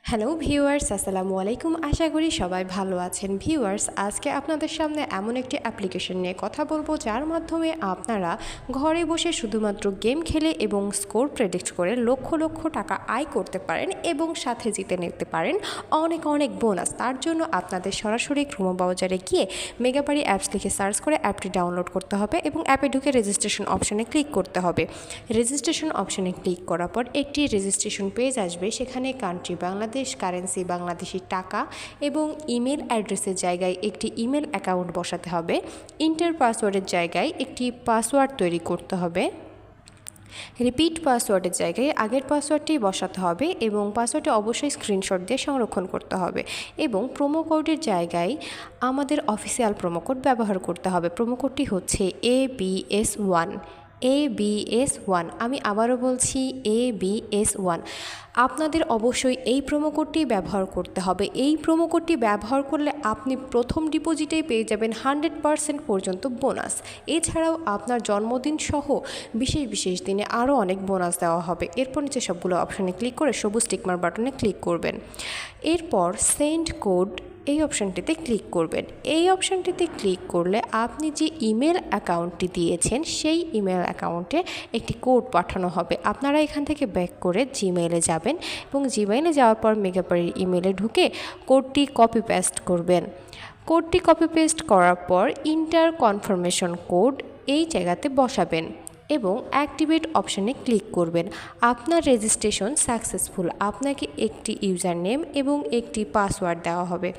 Hello viewers, আসসালামু আলাইকুম। আশা করি সবাই ভালো আছেন। ভিউয়ার্স, আজকে আপনাদের সামনে এমন একটি অ্যাপ্লিকেশন নিয়ে কথা বলবো যার মাধ্যমে আপনারা ঘরে বসে শুধুমাত্র গেম খেলে এবং স্কোর প্রেডিক্ট করে লক্ষ লক্ষ টাকা আয় করতে পারেন এবং সাথে জিতে নিতে পারেন অনেক অনেক বোনাস। তার জন্য আপনাদের সরাসরি ক্রোম ব্রাউজারে গিয়ে মেগাবাড়ি অ্যাপস লিখে সার্চ করে অ্যাপটি ডাউনলোড করতে হবে এবং অ্যাপে ঢুকে রেজিস্ট্রেশন অপশানে ক্লিক করতে হবে। রেজিস্ট্রেশন অপশানে ক্লিক করার পর একটি রেজিস্ট্রেশন পেজ আসবে। সেখানে কান্ট্রি বাংলাদেশ, কারেন্সি বাংলাদেশি টাকা এবং ইমেল অ্যাড্রেসের জায়গায় একটি ইমেল অ্যাকাউন্ট বসাতে হবে। ইন্টার পাসওয়ার্ডের জায়গায় একটি পাসওয়ার্ড তৈরি করতে হবে। রিপিট পাসওয়ার্ডের জায়গায় আগের পাসওয়ার্ডটি বসাতে হবে এবং পাসওয়ার্ডটি অবশ্যই স্ক্রিনশট দিয়ে সংরক্ষণ করতে হবে এবং প্রোমো কোডের জায়গায় আমাদের অফিসিয়াল প্রোমো কোড ব্যবহার করতে হবে। প্রোমো কোডটি হচ্ছে ABS1। ABS1, আমি আবারও বলছি ABS1। আপনাদের অবশ্যই এই প্রোমো কোডটি ব্যবহার করতে হবে। এই প্রোমো কোডটি ব্যবহার করলে আপনি প্রথম ডিপোজিটেই পেয়ে যাবেন 100% পর্যন্ত বোনাস। এছাড়াও আপনার জন্মদিন সহ বিশেষ বিশেষ দিনে আরও অনেক বোনাস দেওয়া হবে। এরপর নিচে সবগুলো অপশানে ক্লিক করে সবুজ টিকমার বাটনে ক্লিক করবেন। এরপর সেন্ড কোড এই অপশানটিতে ক্লিক করবেন। এই অপশানটিতে ক্লিক করলে আপনি যে ইমেল অ্যাকাউন্টটি দিয়েছেন সেই ইমেল অ্যাকাউন্টে একটি কোড পাঠানো হবে। আপনারা এখান থেকে ব্যাক করে জিমেইলে যাবেন এবং জিমেইলে যাওয়ার পর মেগাবাড়ির ইমেলে ঢুকে কোডটি কপি পেস্ট করবেন। কোডটি কপি পেস্ট করার পর ইন্টার কনফার্মেশন কোড এই জায়গাতে বসাবেন এবং অ্যাক্টিভেট অপশানে ক্লিক করবেন। আপনার রেজিস্ট্রেশন সাকসেসফুল। আপনাকে একটি ইউজার নেম এবং একটি পাসওয়ার্ড দেওয়া হবে।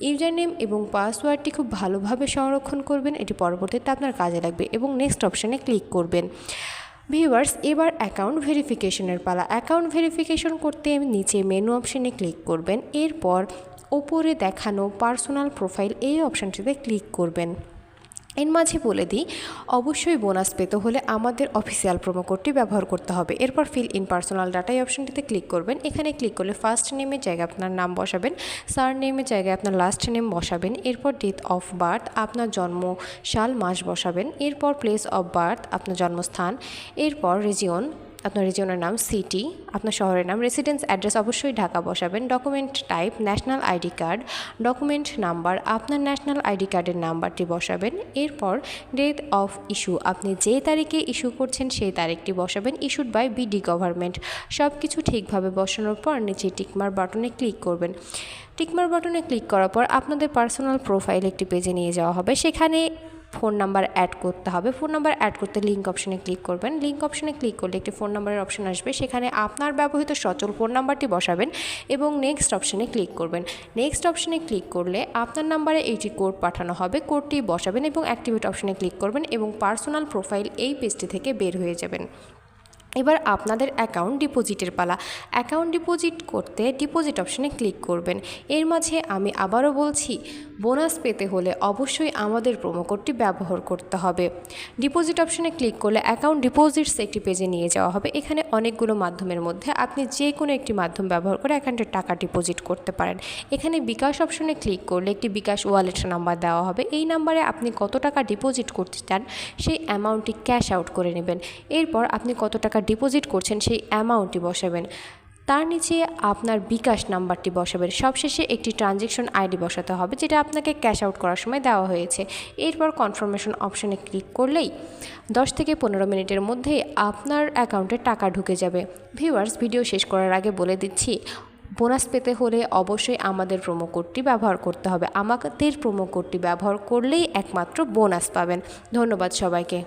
ইউজার নেম এবং পাসওয়ার্ডটি খুব ভালোভাবে সংরক্ষণ করবেন, এটি পরবর্তীতে আপনার কাজে লাগবে এবং নেক্সট অপশানে ক্লিক করবেন। ভিউয়ার্স, এবার অ্যাকাউন্ট ভেরিফিকেশনের পালা। অ্যাকাউন্ট ভেরিফিকেশন করতে নিচে মেনু অপশানে ক্লিক করবেন। এরপর ওপরে দেখানো পার্সোনাল প্রোফাইল এই অপশানটিতে ক্লিক করবেন। এর মাঝে বলে দিই, অবশ্যই বোনাস পেতে হলে আমাদের অফিসিয়াল প্রোমো কোডটি ব্যবহার করতে হবে। এরপর ফিল ইন পার্সোনাল ডাটা এই অপশানটিতে ক্লিক করবেন। এখানে ক্লিক করলে ফার্স্ট নেমের জায়গায় আপনার নাম বসাবেন, সার নেমের জায়গায় আপনার লাস্ট নেম বসাবেন। এরপর ডেট অফ বার্থ আপনার জন্ম সাল মাস বসাবেন। এরপর প্লেস অফ বার্থ আপনার জন্মস্থান। এরপর রিজিয়ন আপনার রিজিয়নের নাম, সিটি আপনার শহরের নাম, রেসিডেন্স অ্যাড্রেস অবশ্যই ঢাকা বসাবেন। Document type national ID card. Document number আপনার ন্যাশনাল আইডি কার্ডের নাম্বারটি বসাবেন। এরপর ডেট অফ ইস্যু আপনি যে তারিখে ইস্যু করছেন সেই তারিখটি বসাবেন। Issued by BD government. সব কিছু ঠিকভাবে বসানোর পর নিচে টিকমার বাটনে ক্লিক করবেন। টিকমার বাটনে ক্লিক করার পর আপনাদের পার্সোনাল প্রোফাইল একটি পেজে নিয়ে যাওয়া হবে। সেখানে ফোন নাম্বার অ্যাড করতে হবে। ফোন নাম্বার অ্যাড করতে লিঙ্ক অপশানে ক্লিক করবেন। লিঙ্ক অপশানে ক্লিক করলে একটি ফোন নাম্বারের অপশান আসবে। সেখানে আপনার ব্যবহৃত সচল ফোন নাম্বারটি বসাবেন এবং নেক্সট অপশানে ক্লিক করবেন। নেক্সট অপশানে ক্লিক করলে আপনার নাম্বারে এইটি কোড পাঠানো হবে। কোডটি বসাবেন এবং অ্যাক্টিভেট অপশানে ক্লিক করবেন এবং পার্সোনাল প্রোফাইল এই পেজটি থেকে বের হয়ে যাবেন। এবার আপনাদের অ্যাকাউন্ট ডিপোজিটের পালা। অ্যাকাউন্ট ডিপোজিট করতে ডিপোজিট অপশানে ক্লিক করবেন। এর মাঝে আমি আবারও বলছি, বোনাস পেতে হলে অবশ্যই আমাদের প্রোমো কোডটি ব্যবহার করতে হবে। ডিপোজিট অপশানে ক্লিক করলে অ্যাকাউন্ট ডিপোজিটস একটি পেজে নিয়ে যাওয়া হবে। এখানে অনেকগুলো মাধ্যমের মধ্যে আপনি যে কোনো একটি মাধ্যম ব্যবহার করে অ্যাকাউন্টে টাকা ডিপোজিট করতে পারেন। এখানে বিকাশ অপশানে ক্লিক করলে একটি বিকাশ ওয়ালেট নাম্বার দেওয়া হবে। এই নাম্বারে আপনি কত টাকা ডিপোজিট করতে চান সেই অ্যামাউন্টটি ক্যাশ আউট করে নেবেন। এরপর আপনি কত টাকা ডিপোজিট করছেন সেই অ্যামাউন্টটি বসাবেন। তার নিচে আপনার বিকাশ নাম্বারটি বসাবেন। সবশেষে একটি ট্রানজ্যাকশন আইডি বসাতে হবে যেটা আপনাকে ক্যাশ আউট করার সময় দেওয়া হয়েছে। এরপর কনফার্মেশন অপশানে ক্লিক করলেই 10 থেকে 15 মিনিটের মধ্যে আপনার অ্যাকাউন্টে টাকা ঢুকে যাবে। ভিউয়ার্স, ভিডিও শেষ করার আগে বলে দিচ্ছি, বোনাস পেতে হলে অবশ্যই আমাদের প্রোমো কোডটি ব্যবহার করতে হবে। আমাদের প্রোমো কোডটি ব্যবহার করলেই একমাত্র বোনাস পাবেন। ধন্যবাদ সবাইকে।